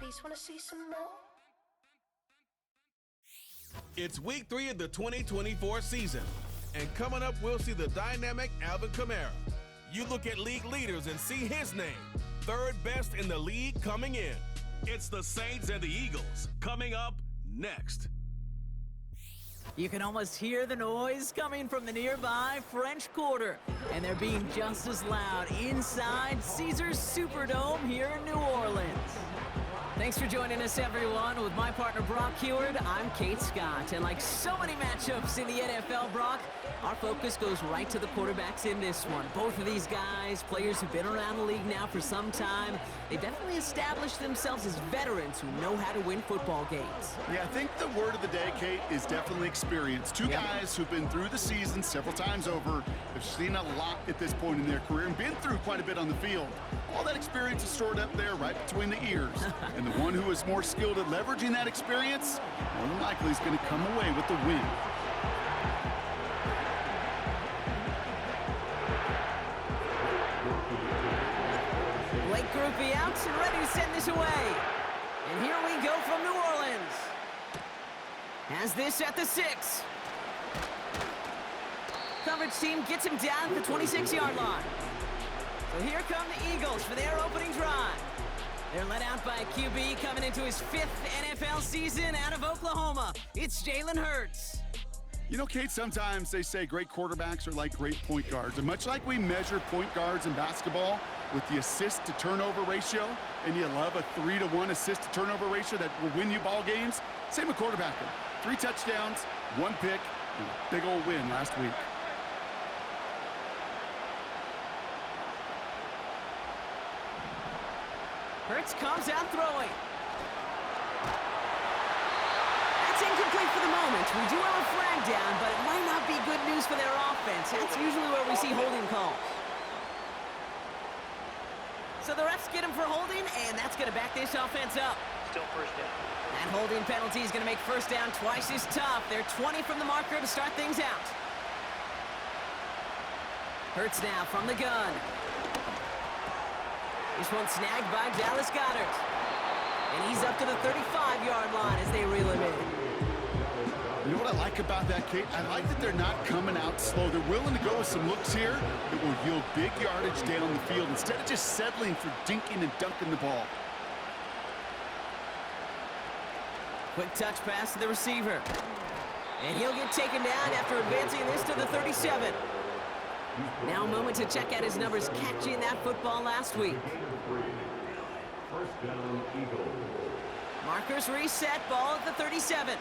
Please wanna see some more? It's week 3 of the 2024 season, and coming up, we'll see the dynamic Alvin Kamara. You look at league leaders and see his name, third best in the league coming in. It's the Saints and the Eagles coming up next. You can almost hear the noise coming from the nearby French Quarter, and they're being just as loud inside Caesars Superdome here in New Orleans. Thanks for joining us, everyone. With my partner, Brock Heward, I'm Kate Scott. And like so many matchups in the NFL, Brock, our focus goes right to the quarterbacks in this one. Both of these guys, players who've been around the league now for some time, they've definitely established themselves as veterans who know how to win football games. Yeah, I think the word of the day, Kate, is definitely experience. Two guys who've been through the season several times over, have seen a lot at this point in their career, and been through quite a bit on the field. All that experience is stored up there right between the ears. And the one who is more skilled at leveraging that experience, more than likely is going to come away with the win. Blake Groupie out and ready to send this away. And here we go from New Orleans. Has this at the 6. Coverage team gets him down at the 26-yard line. So here come the Eagles for their opening drive. They're led out by a QB coming into his 5th NFL season out of Oklahoma. It's Jalen Hurts. You know, Kate, sometimes they say great quarterbacks are like great point guards. And much like we measure point guards in basketball with the assist-to-turnover ratio, and you love a 3-to-1 assist-to-turnover ratio that will win you ball games, same with quarterbacking. 3 touchdowns, 1 pick, and a big old win last week. Hurts comes out throwing. That's incomplete for the moment. We do have a flag down, but it might not be good news for their offense. That's usually where we see holding calls. So the refs get him for holding, and that's going to back this offense up. Still first down. That holding penalty is going to make first down twice as tough. They're 20 from the marker to start things out. Hurts now from the gun. This one snagged by Dallas Goedert. And he's up to the 35-yard line as they reel him in. You know what I like about that, Kate? I like that they're not coming out slow. They're willing to go with some looks here that will yield big yardage down the field instead of just settling for dinking and dunking the ball. Quick touch pass to the receiver. And he'll get taken down after advancing this to the 37. Now a moment to check out his numbers catching that football last week. Markers reset, ball at the 37.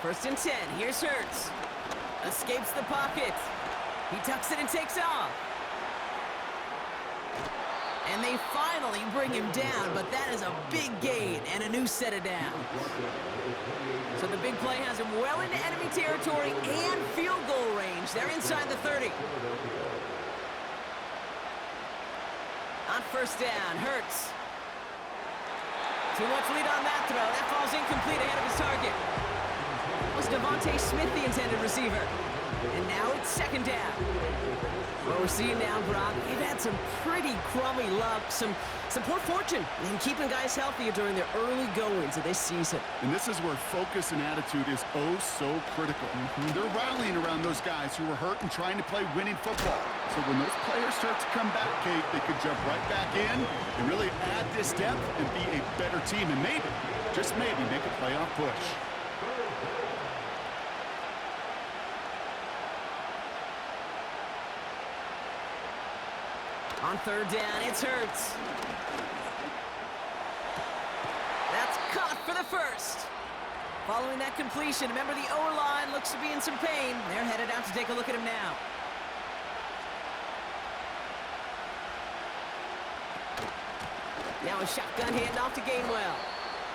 First and 10, here's Hurts. Escapes the pocket. He tucks it and takes off. And they finally bring him down, but that is a big gain and a new set of downs. So the big play has him well into enemy territory and field goal range. They're inside the 30. On first down, Hurts. Too much lead on that throw. That falls incomplete ahead of his target. It was Devontae Smith, the intended receiver. And now it's second down. What we're seeing now, Brock, we've had some pretty crummy luck, some poor fortune in keeping guys healthier during their early goings of this season. And this is where focus and attitude is oh so critical. They're rallying around those guys who were hurt and trying to play winning football. So when those players start to come back, Kate, they could jump right back in and really add this depth and be a better team and maybe, just maybe, make a playoff push. On third down, it's Hurts. That's caught for the first. Following that completion, remember the O-line looks to be in some pain. They're headed out to take a look at him now. Now a shotgun handoff to Gainwell.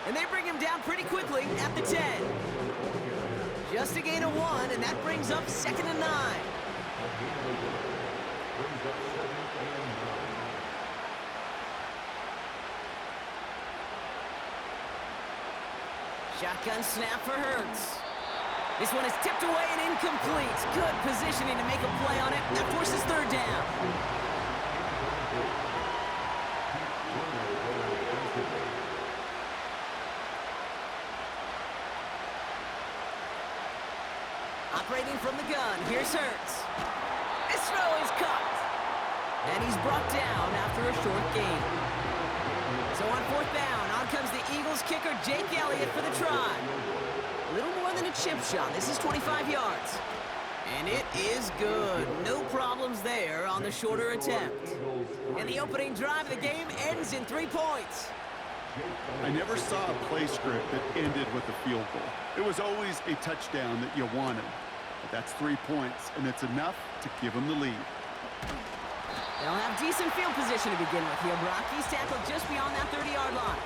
And they bring him down pretty quickly at the 10. Just a gain of 1, and that brings up 2nd and 9. Shotgun snap for Hurts. This one is tipped away and incomplete. Good positioning to make a play on it. That forces third down. Operating from the gun, here's Hurts. This throw is caught. And he's brought down after a short gain. So on 4th down, on comes the Eagles kicker, Jake Elliott, for the try. A little more than a chip shot. This is 25 yards. And it is good. No problems there on the shorter attempt. And the opening drive of the game ends in 3 points. I never saw a play script that ended with a field goal. It was always a touchdown that you wanted. But that's 3 points, and it's enough to give them the lead. They'll have decent field position to begin with here, Brock. He's tackled just beyond that 30-yard line.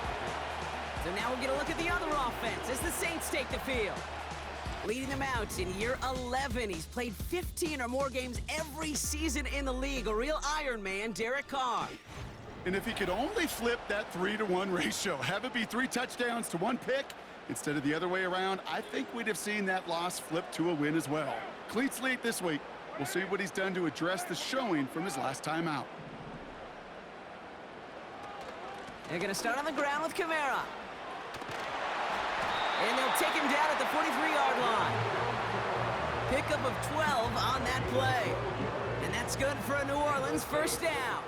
So now we'll get a look at the other offense as the Saints take the field. Leading them out in year 11. He's played 15 or more games every season in the league. A real Iron Man, Derek Carr. And if he could only flip that 3-to-1 ratio, have it be 3 touchdowns to 1 pick instead of the other way around, I think we'd have seen that loss flip to a win as well. Clean slate this week. We'll see what he's done to address the showing from his last time out. They're going to start on the ground with Kamara. And they'll take him down at the 43-yard line. Pickup of 12 on that play. And that's good for a New Orleans first down.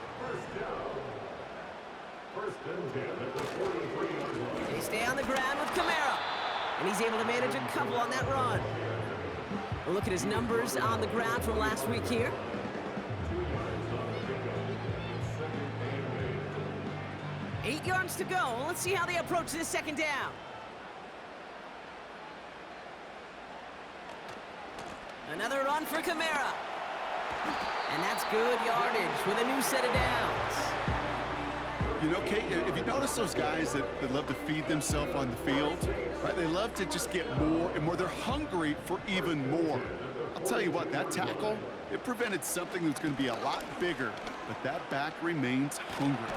They stay on the ground with Kamara. And he's able to manage a couple on that run. We'll look at his numbers on the ground from last week here. Eight yards to go. Let's see how they approach this second down. Another run for Kamara. And that's good yardage with a new set of downs. You know, Kate, if you notice those guys that love to feed themselves on the field, right? They love to just get more and more. They're hungry for even more. I'll tell you what, that tackle, it prevented something that's going to be a lot bigger, but that back remains hungry.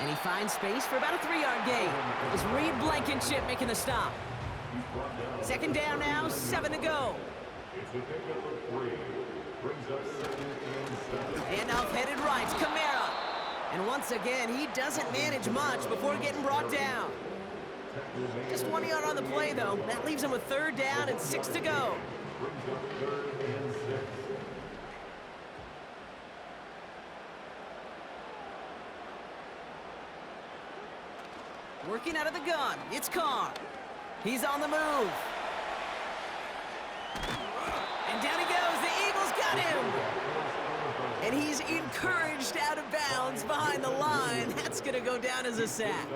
And he finds space for about a 3-yard gain. It was Reed Blankenship making the stop. Second down now, 7 to go. Handoff headed right, Kamara. And once again, he doesn't manage much before getting brought down. Just 1 yard on the play, though. That leaves him with 3rd down and 6 to go. Working out of the gun, it's Carr. He's on the move. And down he goes. The Eagles got him. And he's encouraged out of bounds behind the line. That's going to go down as a sack.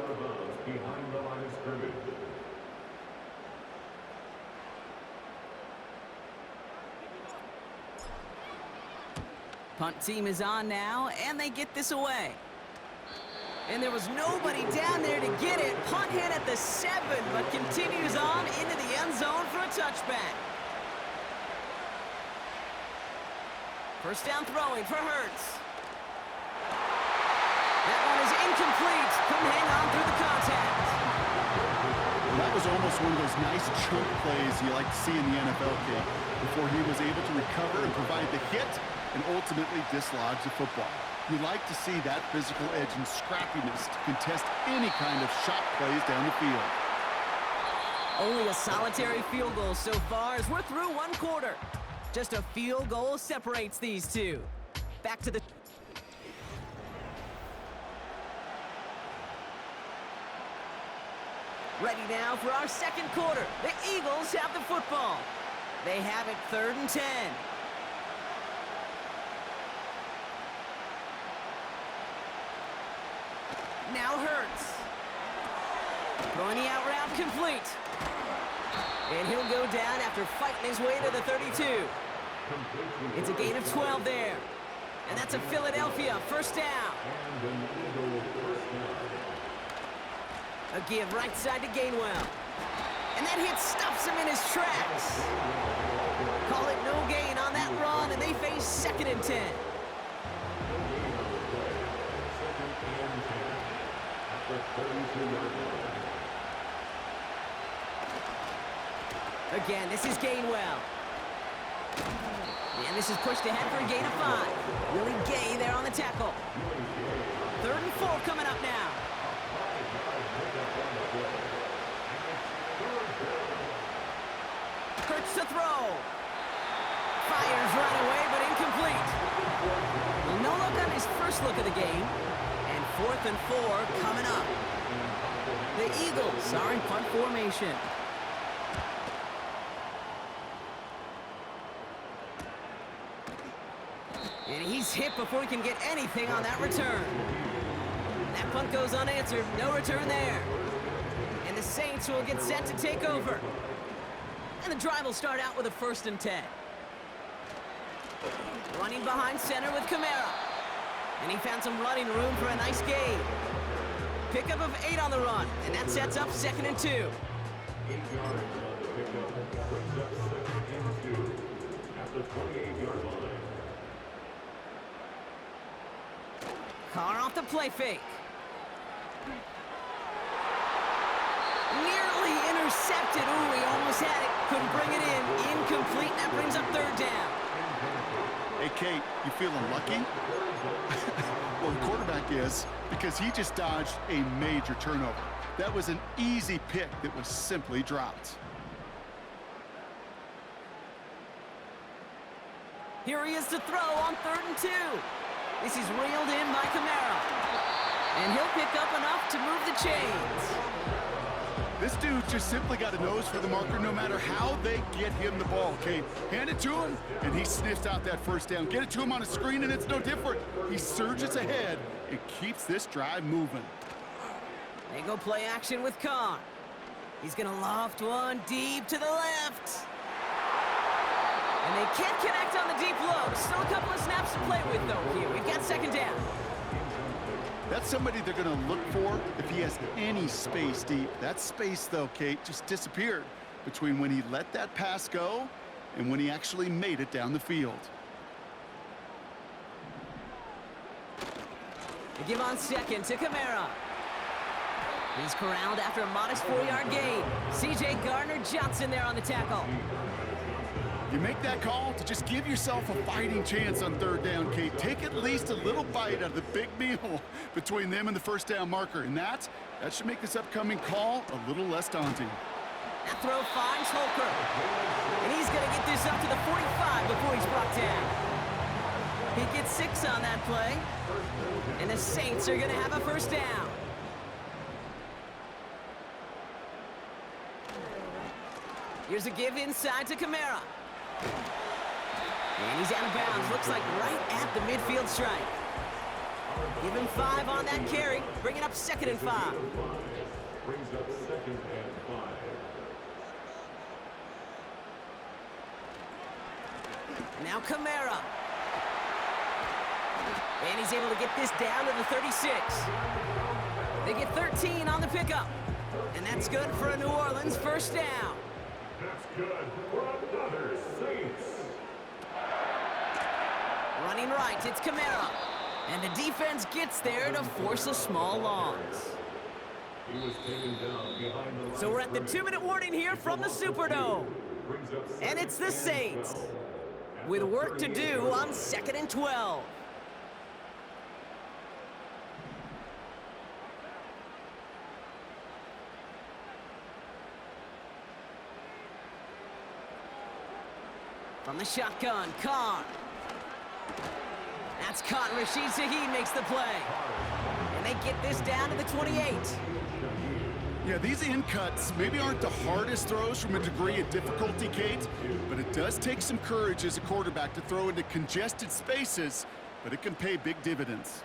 Punt team is on now, and they get this away. And there was nobody down there to get it. Punt hit at the 7, but continues on into the end zone for a touchback. First down throwing for Hurts. That one is incomplete. Couldn't hang on through the contact. That was almost one of those nice chunk plays you like to see in the NFL, kid, before he was able to recover and provide the hit and ultimately dislodge the football. You like to see that physical edge and scrappiness to contest any kind of shot plays down the field. Only a solitary field goal so far as we're through 1 quarter. Just a field goal separates these two. Back to the... Ready now for our second quarter. The Eagles have the football. They have it 3rd and 10. Now Hurts. Throwing the out route complete. And he'll go down after fighting his way to the 32. It's a gain of 12 there. And that's a Philadelphia first down. A give right side to Gainwell. And that hit stops him in his tracks. Call it no gain on that run, and they face 2nd and 10. Again, this is Gainwell. And this is pushed ahead for a gain of 5. Willie Gay there on the tackle. 3rd and 4 coming up now. Hurts to throw. Fires right away, but incomplete. Well, no look on his first look of the game. And 4th and 4 coming up. The Eagles are in punt formation. And he's hit before he can get anything on that return. That punt goes unanswered. No return there. And the Saints will get set to take over. And the drive will start out with a 1st and 10. Running behind center with Kamara. And he found some running room for a nice gain. Pickup of 8 on the run. And that sets up 2nd and 2. 8 yards on the pickup. Brings up 2nd and 2 at the 28-yard line. Carr off the play fake. Nearly intercepted. Ooh, he almost had it. Couldn't bring it in. Incomplete. That brings up 3rd down. Hey, Kate, you feeling lucky? Well, the quarterback is, because he just dodged a major turnover. That was an easy pick that was simply dropped. Here he is to throw on 3rd and 2. This is reeled in by Kamara. And he'll pick up enough to move the chains. This dude just simply got a nose for the marker no matter how they get him the ball, Kate. Hand it to him, and he sniffs out that 1st down. Get it to him on a screen, and it's no different. He surges ahead and keeps this drive moving. They go play action with Carr. He's going to loft one deep to the left. And they can't connect on the deep low. Still a couple of snaps to play with, though, here. We've got 2nd down. That's somebody they're going to look for if he has any space deep. That space, though, Kate, just disappeared between when he let that pass go and when he actually made it down the field. They give on 2nd to Kamara. He's corralled after a modest 4-yard gain. C.J. Gardner-Johnson there on the tackle. You make that call to just give yourself a fighting chance on 3rd down, Kate. Take at least a little bite out of the big meal between them and the 1st down marker. And that should make this upcoming call a little less daunting. That throw finds Holker. And he's going to get this up to the 45 before he's brought down. He gets 6 on that play. And the Saints are going to have a 1st down. Here's a give inside to Kamara. And he's out of bounds. Looks like right at the midfield stripe. Give him 5 on that carry. Bring it up 2nd and 5. Brings up 2nd and 5. Now Kamara. And he's able to get this down to the 36. They get 13 on the pickup. And that's good for a New Orleans 1st down. That's good for another Saints. Running right, it's Kamara. And the defense gets there to force a small loss. He was taken down behind the So we're at the 2-minute warning here from the Superdome. And it's the Saints with work to do on 2nd and 12. From the shotgun, Carr. That's caught. Rashid Shaheed makes the play. And they get this down to the 28. Yeah, these in cuts maybe aren't the hardest throws from a degree of difficulty, Kate, but it does take some courage as a quarterback to throw into congested spaces, but it can pay big dividends.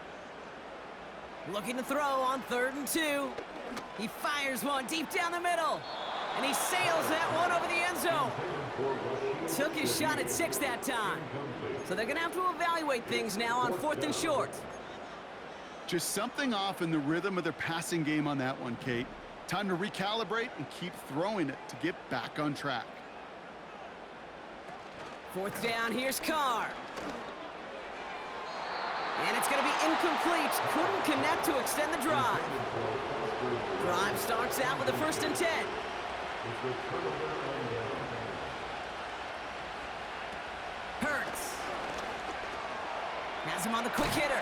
Looking to throw on 3rd and 2. He fires one deep down the middle. And he sails that one over the end zone. Took his shot at 6 that time. So they're going to have to evaluate things now on 4th and short. Just something off in the rhythm of their passing game on that one, Kate. Time to recalibrate and keep throwing it to get back on track. 4th down, here's Carr. And it's going to be incomplete. Couldn't connect to extend the drive. Drive starts out with a 1st and 10. Hurts. Has him on the quick hitter.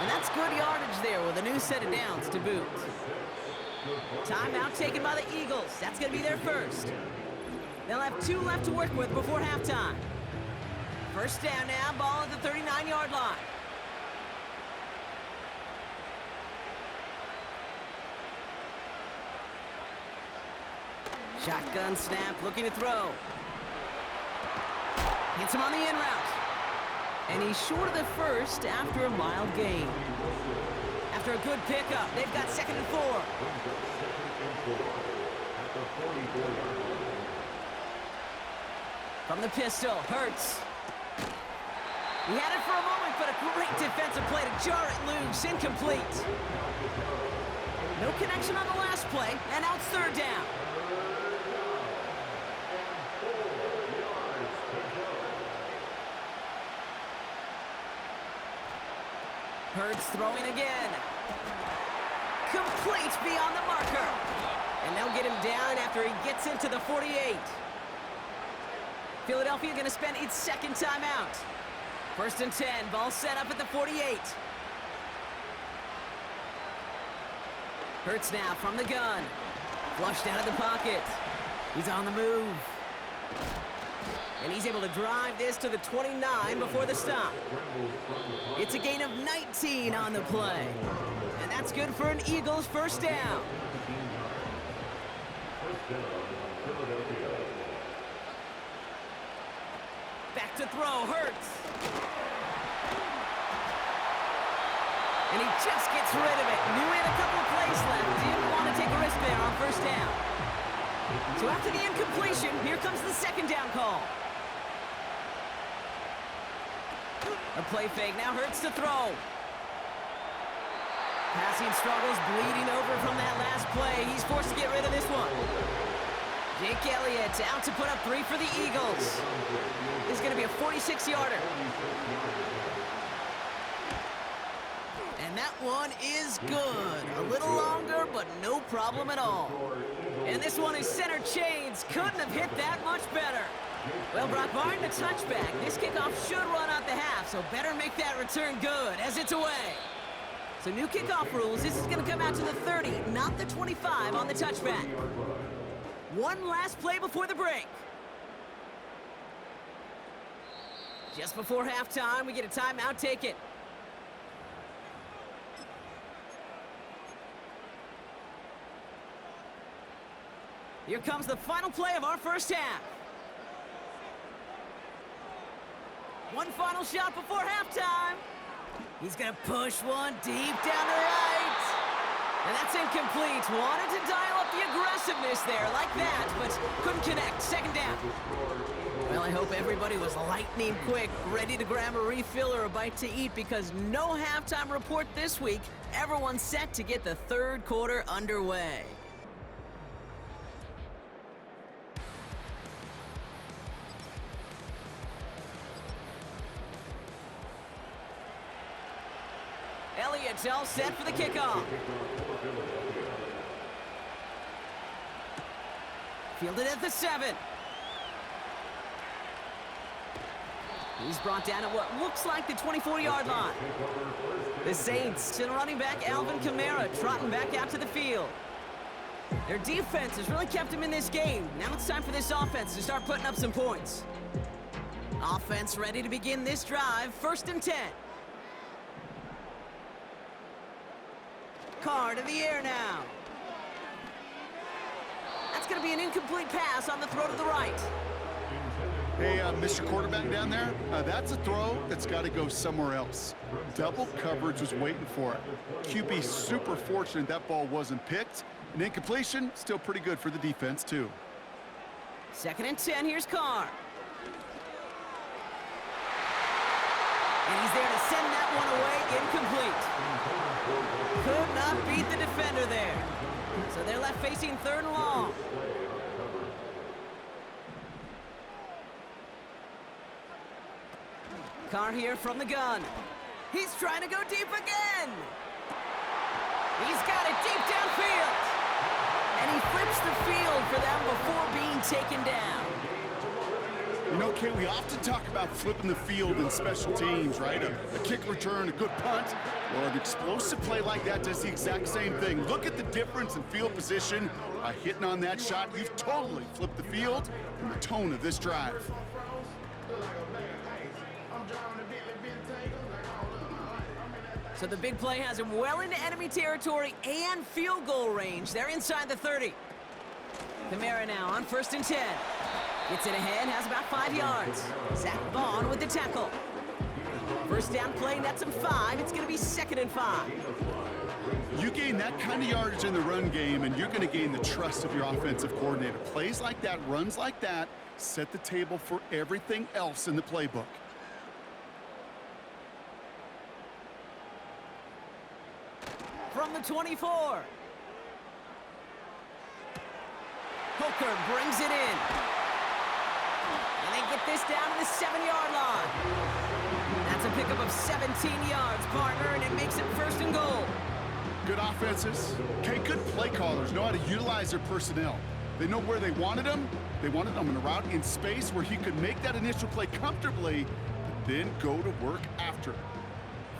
And that's good yardage there with a new set of downs to boot. Timeout taken by the Eagles. That's going to be their first. They'll have 2 left to work with before halftime. First down now, ball at the 39-yard line. Shotgun snap, looking to throw. Hits him on the in route. And he's short of the first after a mild gain. After a good pickup, they've got 2nd and 4. From the pistol, Hurts. He had it for a moment, but a great defensive play to jar it loose. Incomplete. No connection on the last play, and now it's 3rd down. Hurts throwing again. Complete beyond the marker. And they'll get him down after he gets into the 48. Philadelphia going to spend its 2nd timeout. 1st and 10, ball set up at the 48. Hurts now from the gun. Flushed out of the pocket. He's on the move. And he's able to drive this to the 29 before the stop. It's a gain of 19 on the play. And that's good for an Eagles 1st down. Back to throw, Hurts. And he just gets rid of it. Knew he had a couple of plays left. Didn't want to take a risk there on 1st down. So after the incompletion, here comes the 2nd down call. A play fake, now Hurts to throw. Passing struggles, bleeding over from that last play. He's forced to get rid of this one. Jake Elliott out to put up 3 for the Eagles. This is going to be a 46-yarder. And that one is good. A little longer, but no problem at all. And this one is center chains. Couldn't have hit that much better. Well, Brock, barring the touchback, this kickoff should run out the half, so better make that return good as it's away. So new kickoff rules. This is going to come out to the 30, not the 25 on the touchback. One last play before the break. Just before halftime, we get a timeout. Take it. Here comes the final play of our 1st half. One final shot before halftime. He's going to push one deep down the right. And that's incomplete. Wanted to dial up the aggressiveness there like that, but couldn't connect. 2nd down. Well, I hope everybody was lightning quick, ready to grab a refill or a bite to eat, because no halftime report this week. Everyone's set to get the 3rd quarter underway. Elliott's all set for the kickoff. Fielded at the 7. He's brought down at what looks like the 24-yard line. The Saints and running back Alvin Kamara trotting back out to the field. Their defense has really kept him in this game. Now it's time for this offense to start putting up some points. Offense ready to begin this drive. 1st and 10. Carr to the air now. That's going to be an incomplete pass on the throw to the right. Hey, Mr. Quarterback down there, that's a throw that's got to go somewhere else. Double coverage was waiting for it. QB super fortunate that ball wasn't picked. An incompletion, still pretty good for the defense, too. 2nd and 10, here's Carr. And he's there to send that one away, incomplete. Could not beat the defender there. So they're left facing 3rd and long. Carr here from the gun. He's trying to go deep again. He's got it deep downfield. And he flips the field for them before being taken down. You know, Kate, we often talk about flipping the field in special teams, right? A kick return, a good punt. Well, an explosive play like that does the exact same thing. Look at the difference in field position. By hitting on that shot, you've totally flipped the field and the tone of this drive. So the big play has him well into enemy territory and field goal range. They're inside the 30. Kamara now on 1st and 10. Gets it ahead, has about 5 yards. Zach Vaughn with the tackle. First down play, nets him 5. It's going to be 2nd and 5. You gain that kind of yardage in the run game, and you're going to gain the trust of your offensive coordinator. Plays like that, runs like that, set the table for everything else in the playbook. From the 24. Hooker brings it in. And they get this down to the 7-yard line. That's a pickup of 17 yards, partner, and it makes it 1st and goal. Good offenses. Okay, good play callers know how to utilize their personnel. They know where they wanted them. They wanted them in a route in space where he could make that initial play comfortably, but then go to work after.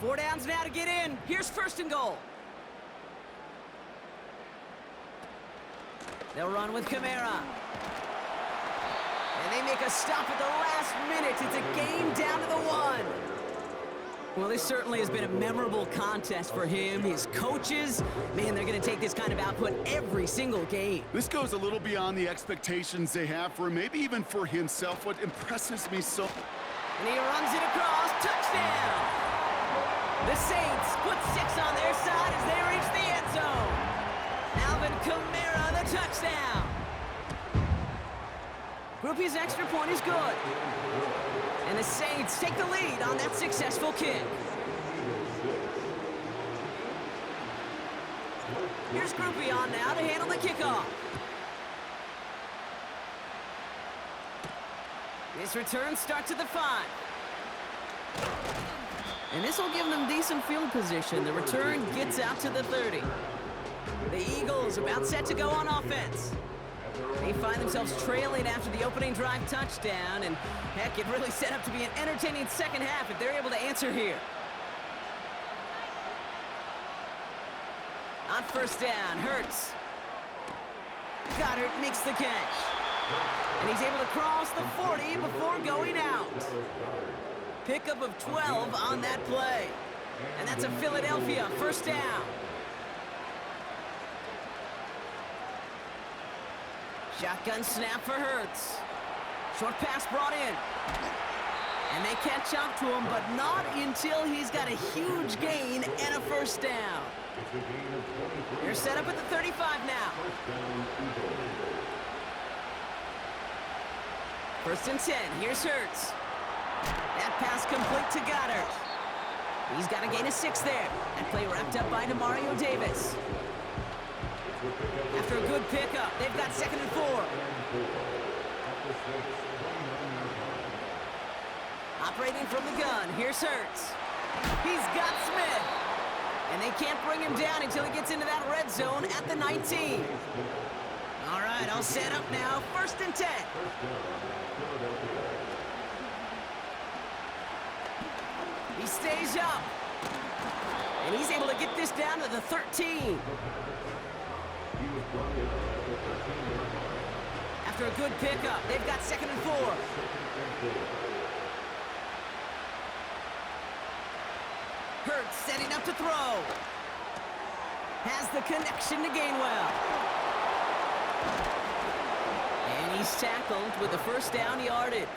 4 downs now to get in. Here's 1st and goal. They'll run with Kamara. And they make a stop at the last minute. It's a game down to the 1. Well, this certainly has been a memorable contest for him. His coaches, man, they're going to take this kind of output every single game. This goes a little beyond the expectations they have for him, maybe even for himself. What impresses me so... And he runs it across. Touchdown! The Saints put 6 on their side as they reach the end zone. Alvin Kamara, the touchdown. Groupie's extra point is good. And the Saints take the lead on that successful kick. Here's Groupie on now to handle the kickoff. This return starts at the 5. And this will give them decent field position. The return gets out to the 30. The Eagles about set to go on offense. They find themselves trailing after the opening drive touchdown, and heck, it really set up to be an entertaining second half if they're able to answer here. On 1st down, Hurts. Goddard makes the catch. And he's able to cross the 40 before going out. Pickup of 12 on that play. And that's a Philadelphia 1st down. Shotgun snap for Hurts. Short pass brought in. And they catch up to him, but not until he's got a huge gain and a 1st down. They're set up at the 35 now. 1st and 10. Here's Hurts. That pass complete to Goddard. He's got a gain of 6 there. That play wrapped up by Demario Davis. After a good pickup, they've got 2nd and 4. Operating from the gun, here's Hurts. He's got Smith. And they can't bring him down until he gets into that red zone at the 19. All right, I'll set up now. 1st and 10. He stays up. And he's able to get this down to the 13. After a good pickup, they've got 2nd and 4. Hurts setting up to throw. Has the connection to Gainwell. And he's tackled with the 1st down yardage.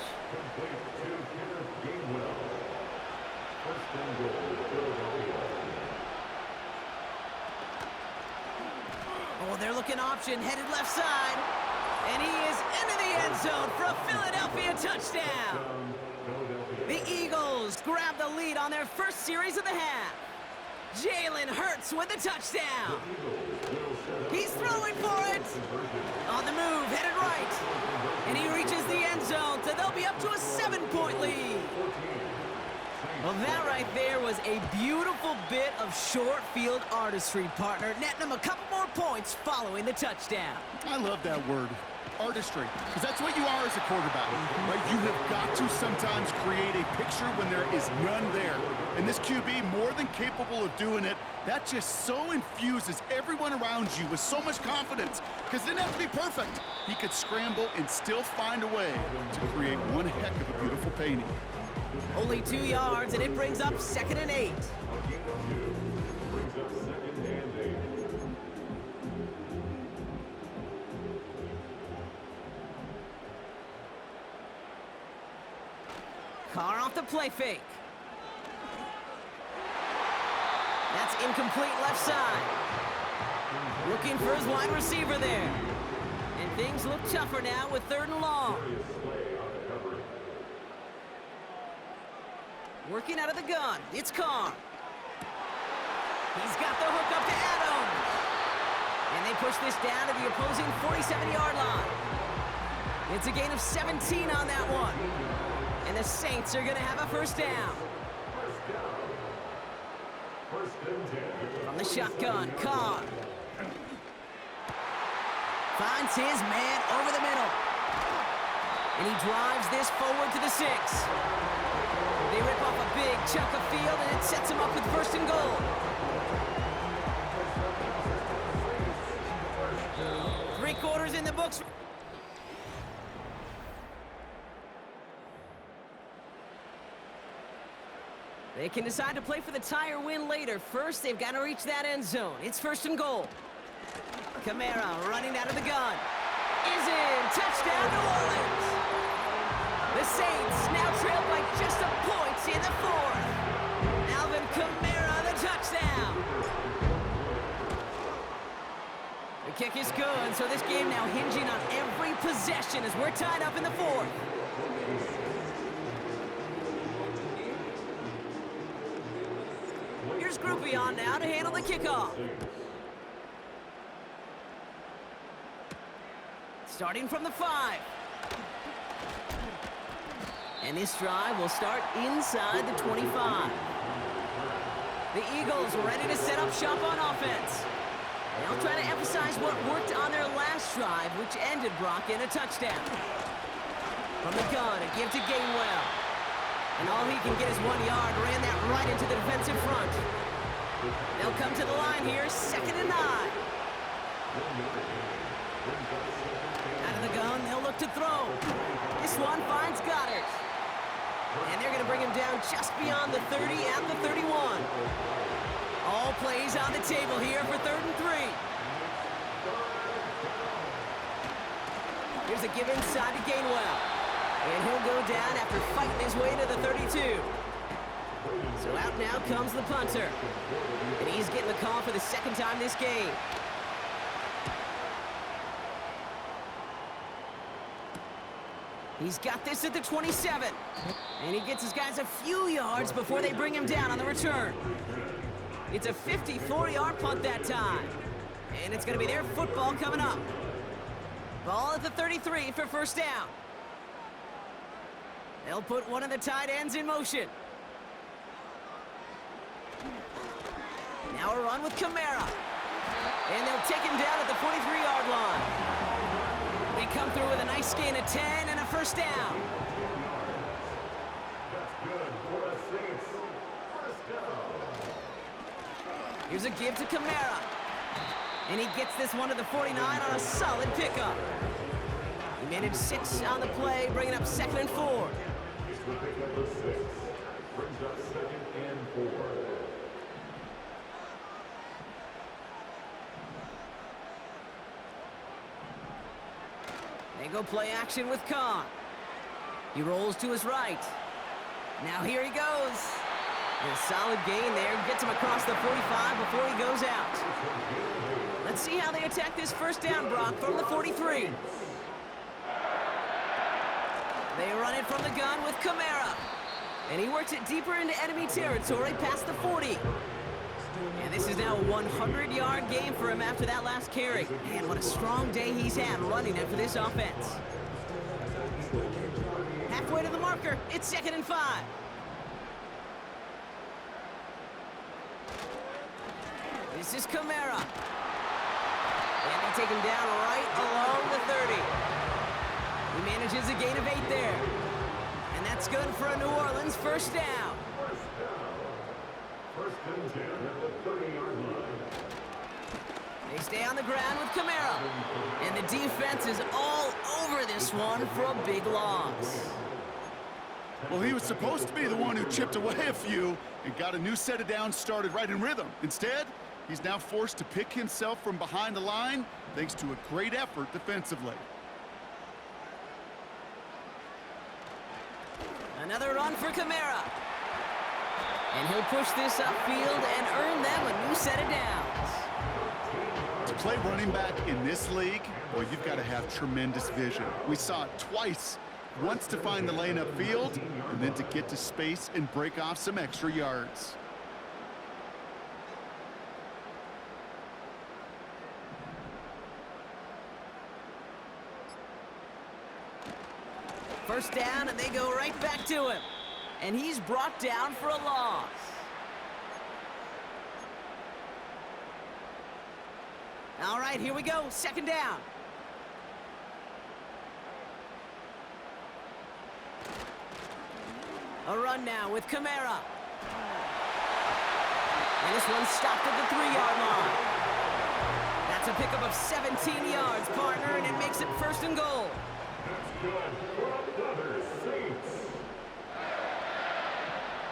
Oh, they're looking option, headed left side. And he is into the end zone for a Philadelphia touchdown. The Eagles grab the lead on their 1st series of the half. Jalen Hurts with a touchdown. He's throwing for it. On the move, headed right. And he reaches the end zone, so they'll be up to a 7-point lead. Well, that right there was a beautiful bit of short field artistry, partner, netting them a couple more points following the touchdown. I love that word, artistry, because that's what you are as a quarterback, right? You have got to sometimes create a picture when there is none there. And this QB, more than capable of doing it, that just so infuses everyone around you with so much confidence, because it didn't have to be perfect. He could scramble and still find a way to create one heck of a beautiful painting. Only 2 yards, and it brings up 2nd and 8. Carr off the play fake. That's incomplete left side. Looking for his wide receiver there. And things look tougher now with 3rd and long. Working out of the gun, it's Carr. He's got the hook up to Adams. And they push this down to the opposing 47-yard line. It's a gain of 17 on that one. And the Saints are going to have a first down. From the shotgun, Carr. Finds his man over the middle. And he drives this forward to the 6. They rip off a big chunk of field, and it sets him up with 1st and goal. Three-quarters in the books. They can decide to play for the tie or win later. First, they've got to reach that end zone. It's 1st and goal. Kamara running out of the gun. Is in. Touchdown, New Orleans. The Saints now trail by just a point in the 4th. Alvin Kamara, the touchdown. The kick is good, so this game now hinging on every possession as we're tied up in the 4th. Here's Groupie on now to handle the kickoff. Starting from the 5. And this drive will start inside the 25. The Eagles ready to set up shop on offense. They'll try to emphasize what worked on their last drive, which ended Brock in a touchdown. From the gun, a give to Gainwell. And all he can get is 1 yard, ran that right into the defensive front. They'll come to the line here, 2nd and 9. Out of the gun, they'll look to throw. This one finds Goddard. And they're going to bring him down just beyond the 30 at the 31. All plays on the table here for 3rd and 3. Here's a give inside to Gainwell. And he'll go down after fighting his way to the 32. So out now comes the punter. And he's getting the call for the 2nd time this game. He's got this at the 27. And he gets his guys a few yards before they bring him down on the return. It's a 54-yard punt that time. And it's going to be their football coming up. Ball at the 33 for 1st down. They'll put one of the tight ends in motion. Now a run with Kamara. And they'll take him down at the 43-yard line. They come through with a nice gain of 10 and a 1st down. Here's a give to Kamara. And he gets this one to the 49 on a solid pickup. He managed 6 on the play, bringing up 2nd and 4. Brings up 2nd and 4. They go play action with Carr. He rolls to his right. Now here he goes. And a solid gain there. Gets him across the 45 before he goes out. Let's see how they attack this 1st down, Brock, from the 43. They run it from the gun with Kamara. And he works it deeper into enemy territory past the 40. And this is now a 100-yard game for him after that last carry. Man, what a strong day he's had running it for this offense. Halfway to the marker, it's 2nd and 5. This is Kamara. And they take him down right along the 30. He manages a gain of 8 there. And that's good for a New Orleans 1st down. 1st and 10 at the 30-yard line. They stay on the ground with Kamara. And the defense is all over this one for a big loss. Well, he was supposed to be the one who chipped away a few and got a new set of downs started right in rhythm. Instead, he's now forced to pick himself from behind the line thanks to a great effort defensively. Another run for Kamara. And he'll push this upfield and earn them a new set of downs. To play running back in this league, boy, you've got to have tremendous vision. We saw it twice. Once to find the lane upfield, and then to get to space and break off some extra yards. First down, and they go right back to him. And he's brought down for a loss. All right, here we go. Second down. A run now with Kamara. And this one's stopped at the 3-yard line. That's a pickup of 17 yards, partner, and it makes it first and goal. That's good for another Saints.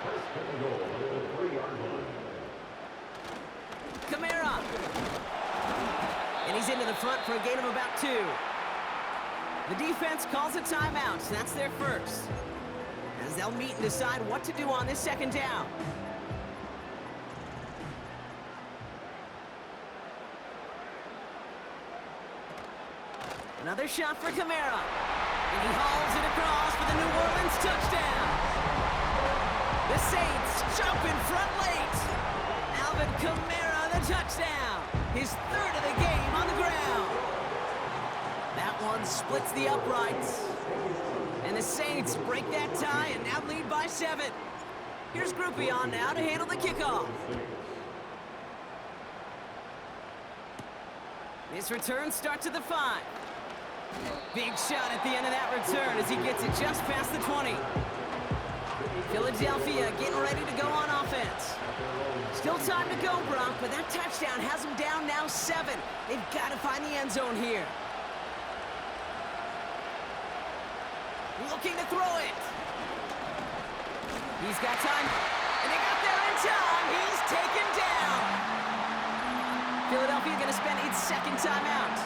First and goal at the 3-yard line. Kamara. And he's into the front for a gain of about 2. The defense calls a timeout, so that's their first. As they'll meet and decide what to do on this second down. Another shot for Kamara. And he hauls it across for the New Orleans touchdown. The Saints jump in front late. Alvin Kamara, the touchdown. His third of the game on the ground. That one splits the uprights. And the Saints break that tie and now lead by 7. Here's Groupie on now to handle the kickoff. This return starts at the 5. Big shot at the end of that return as he gets it just past the 20. Philadelphia getting ready to go on offense. Still time to go, Brock, but that touchdown has them down now 7. They've got to find the end zone here. Looking to throw it. He's got time, and they got there in time. He's taken down. Philadelphia going to spend its second timeout.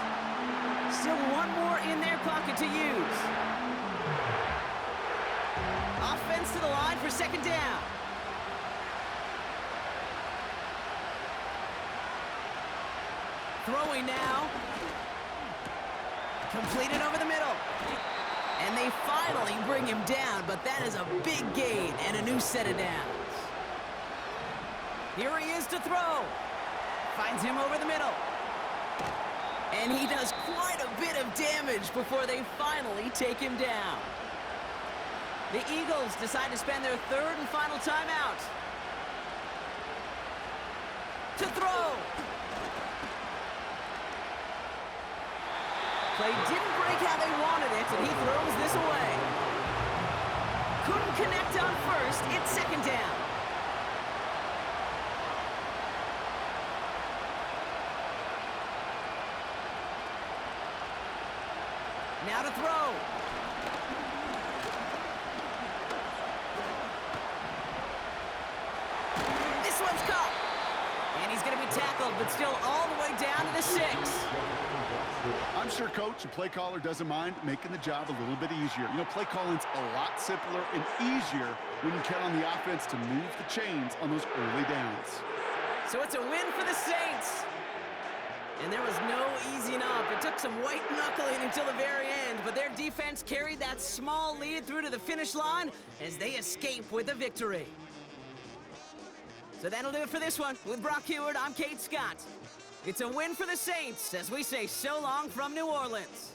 Still one more in their pocket to use. Offense to the line for second down. Throwing now. Completed over the middle. And they finally bring him down, but that is a big gain and a new set of downs. Here he is to throw. Finds him over the middle. And he does quite a bit of damage before they finally take him down. The Eagles decide to spend their third and final timeout. To throw. Play didn't break how they wanted it, and he throws this away. Couldn't connect on first. It's second down. Now to throw. This one's caught. And he's going to be tackled, but still all the way down to the 6. I'm sure coach and play caller doesn't mind making the job a little bit easier. You know, play calling's a lot simpler and easier when you count on the offense to move the chains on those early downs. So it's a win for the Saints. And there was no easing up. It took some white knuckling until the very end, but their defense carried that small lead through to the finish line as they escape with a victory. So that'll do it for this one. With Brock Heward, I'm Kate Scott. It's a win for the Saints as we say so long from New Orleans.